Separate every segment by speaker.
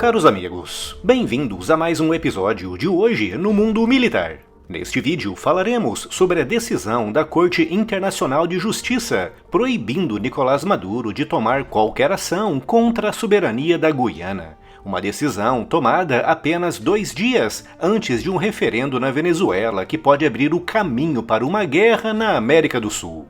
Speaker 1: caros amigos, bem-vindos a mais um episódio de Hoje no Mundo Militar. Neste vídeo falaremos sobre a decisão da Corte Internacional de Justiça proibindo Nicolás Maduro de tomar qualquer ação contra a soberania da Guiana. Uma decisão tomada apenas 2 dias antes de um referendo na Venezuela que pode abrir o caminho para uma guerra na América do Sul.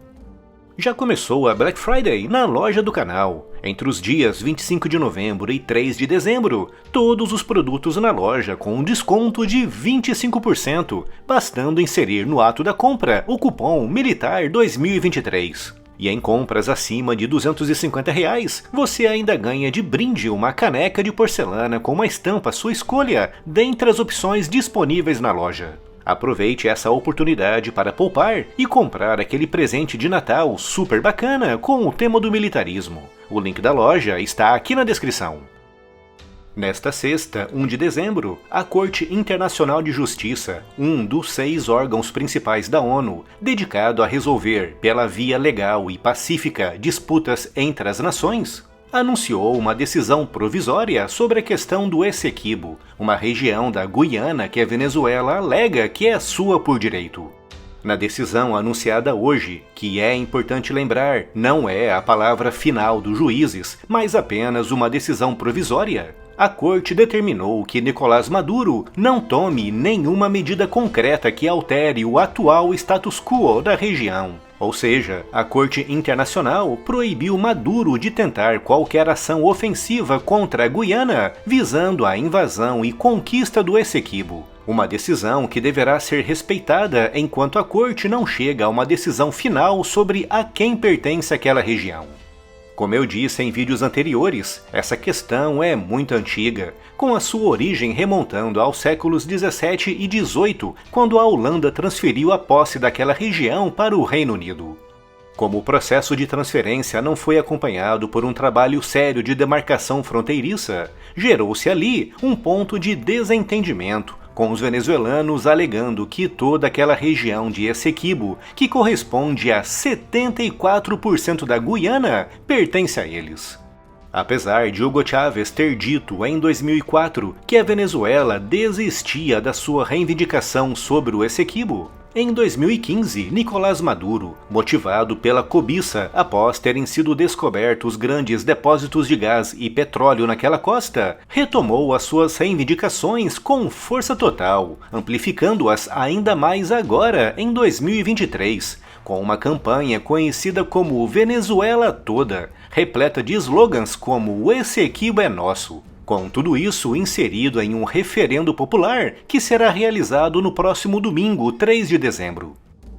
Speaker 1: Já começou a Black Friday na loja do canal. Entre os dias 25 de novembro e 3 de dezembro, todos os produtos na loja com um desconto de 25%, bastando inserir no ato da compra o cupom Militar 2023. E em compras acima de R$ 250, você ainda ganha de brinde uma caneca de porcelana com uma estampa à sua escolha, dentre as opções disponíveis na loja. Aproveite essa oportunidade para poupar e comprar aquele presente de Natal super bacana com o tema do militarismo. O link da loja está aqui na descrição. Nesta sexta, 1 de dezembro, a Corte Internacional de Justiça, um dos 6 órgãos principais da ONU, dedicado a resolver, pela via legal e pacífica, disputas entre as nações, anunciou uma decisão provisória sobre a questão do Essequibo, uma região da Guiana que a Venezuela alega que é sua por direito. Na decisão anunciada hoje, que é importante lembrar, não é a palavra final dos juízes, mas apenas uma decisão provisória, a Corte determinou que Nicolás Maduro não tome nenhuma medida concreta que altere o atual status quo da região. Ou seja, a Corte Internacional proibiu Maduro de tentar qualquer ação ofensiva contra a Guiana, visando a invasão e conquista do Essequibo. Uma decisão que deverá ser respeitada enquanto a Corte não chega a uma decisão final sobre a quem pertence aquela região. Como eu disse em vídeos anteriores, essa questão é muito antiga, com a sua origem remontando aos séculos 17 e 18, quando a Holanda transferiu a posse daquela região para o Reino Unido. Como o processo de transferência não foi acompanhado por um trabalho sério de demarcação fronteiriça, gerou-se ali um ponto de desentendimento, com os venezuelanos alegando que toda aquela região de Essequibo, que corresponde a 74% da Guiana, pertence a eles. Apesar de Hugo Chávez ter dito em 2004 que a Venezuela desistia da sua reivindicação sobre o Essequibo, em 2015, Nicolás Maduro, motivado pela cobiça após terem sido descobertos grandes depósitos de gás e petróleo naquela costa, retomou as suas reivindicações com força total, amplificando-as ainda mais agora em 2023, com uma campanha conhecida como Venezuela Toda, repleta de slogans como "O Essequibo é nosso", com tudo isso inserido em um referendo popular que será realizado no próximo domingo, 3 de dezembro.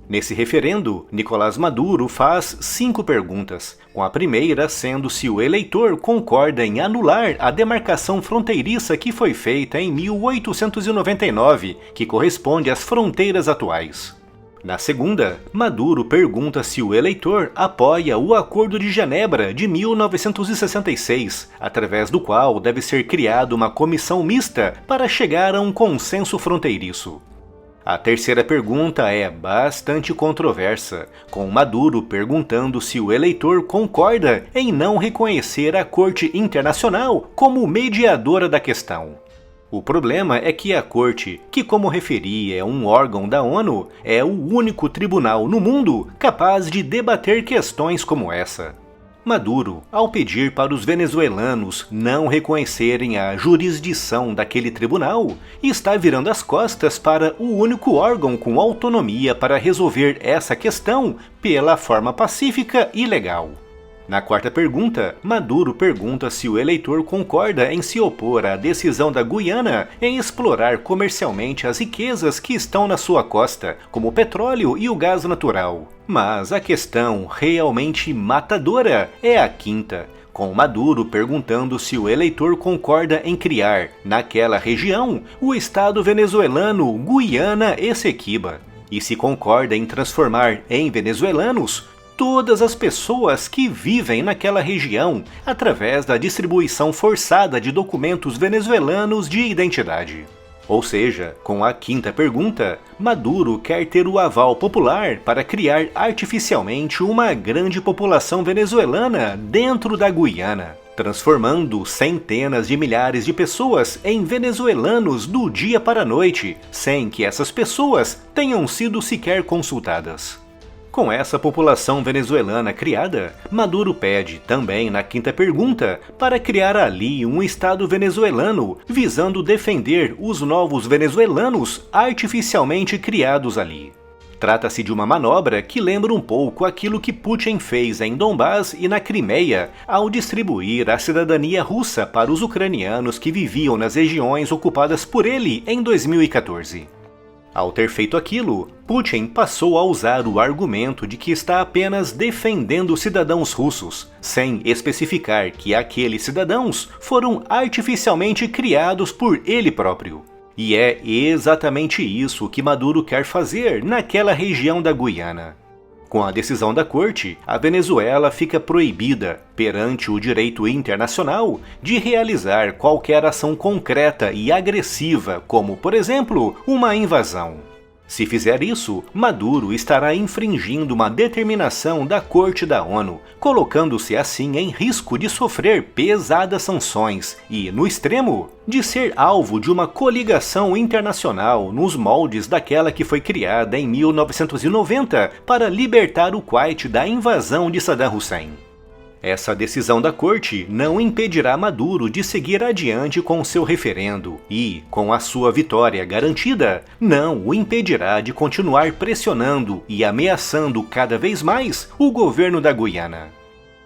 Speaker 1: Nesse referendo, Nicolás Maduro faz 5 perguntas, com a primeira sendo se o eleitor concorda em anular a demarcação fronteiriça que foi feita em 1899, que corresponde às fronteiras atuais. Na segunda, Maduro pergunta se o eleitor apoia o Acordo de Genebra de 1966, através do qual deve ser criada uma comissão mista para chegar a um consenso fronteiriço. A terceira pergunta é bastante controversa, com Maduro perguntando se o eleitor concorda em não reconhecer a Corte Internacional como mediadora da questão. O problema é que a Corte, que como referi é um órgão da ONU, é o único tribunal no mundo capaz de debater questões como essa. Maduro, ao pedir para os venezuelanos não reconhecerem a jurisdição daquele tribunal, está virando as costas para o único órgão com autonomia para resolver essa questão pela forma pacífica e legal. Na quarta pergunta, Maduro pergunta se o eleitor concorda em se opor à decisão da Guiana em explorar comercialmente as riquezas que estão na sua costa, como o petróleo e o gás natural. Mas a questão realmente matadora é a quinta, com Maduro perguntando se o eleitor concorda em criar, naquela região, o estado venezuelano Guiana Essequiba, e se concorda em transformar em venezuelanos todas as pessoas que vivem naquela região através da distribuição forçada de documentos venezuelanos de identidade. Ou seja, com a quinta pergunta, Maduro quer ter o aval popular para criar artificialmente uma grande população venezuelana dentro da Guiana. transformando centenas de milhares de pessoas em venezuelanos do dia para a noite, sem que essas pessoas tenham sido sequer consultadas. Com essa população venezuelana criada, Maduro pede, também na quinta pergunta, para criar ali um Estado venezuelano, visando defender os novos venezuelanos artificialmente criados ali. Trata-se de uma manobra que lembra um pouco aquilo que Putin fez em Donbás e na Crimeia, ao distribuir a cidadania russa para os ucranianos que viviam nas regiões ocupadas por ele em 2014. Ao ter feito aquilo, Putin passou a usar o argumento de que está apenas defendendo cidadãos russos, sem especificar que aqueles cidadãos foram artificialmente criados por ele próprio. E é exatamente isso que Maduro quer fazer naquela região da Guiana. Com a decisão da corte, a Venezuela fica proibida, perante o direito internacional, de realizar qualquer ação concreta e agressiva, como, por exemplo, uma invasão. Se fizer isso, Maduro estará infringindo uma determinação da Corte da ONU, colocando-se assim em risco de sofrer pesadas sanções e, no extremo, de ser alvo de uma coligação internacional nos moldes daquela que foi criada em 1990 para libertar o Kuwait da invasão de Saddam Hussein. Essa decisão da corte não impedirá Maduro de seguir adiante com seu referendo e, com a sua vitória garantida, não o impedirá de continuar pressionando e ameaçando cada vez mais o governo da Guiana.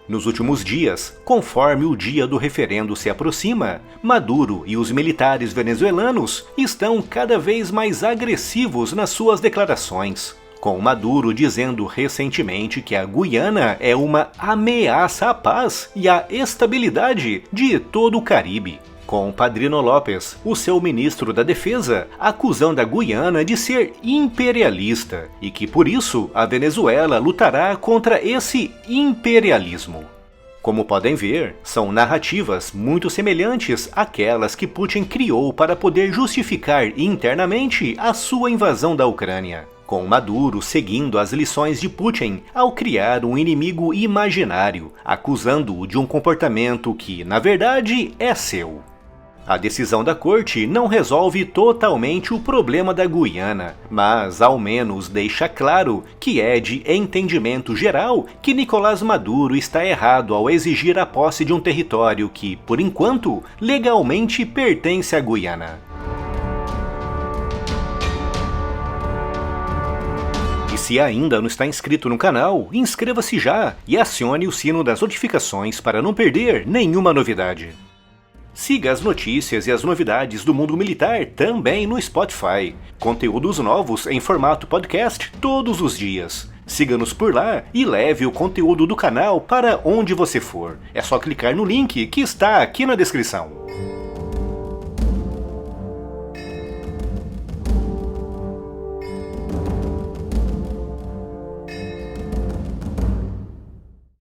Speaker 1: Nos últimos dias, conforme o dia do referendo se aproxima, Maduro e os militares venezuelanos estão cada vez mais agressivos nas suas declarações, com Maduro dizendo recentemente que a Guiana é uma ameaça à paz e à estabilidade de todo o Caribe, com Padrino López, o seu ministro da Defesa, acusando a Guiana de ser imperialista e que por isso a Venezuela lutará contra esse imperialismo. Como podem ver, são narrativas muito semelhantes àquelas que Putin criou para poder justificar internamente a sua invasão da Ucrânia, com Maduro seguindo as lições de Putin ao criar um inimigo imaginário, acusando-o de um comportamento que, na verdade, é seu. A decisão da corte não resolve totalmente o problema da Guiana, mas ao menos deixa claro que é de entendimento geral que Nicolás Maduro está errado ao exigir a posse de um território que, por enquanto, legalmente pertence à Guiana. E se ainda não está inscrito no canal, inscreva-se já e acione o sino das notificações para não perder nenhuma novidade. Siga as notícias e as novidades do mundo militar também no Spotify. Conteúdos novos em formato podcast todos os dias. Siga-nos por lá e leve o conteúdo do canal para onde você for. É só clicar no link que está aqui na descrição.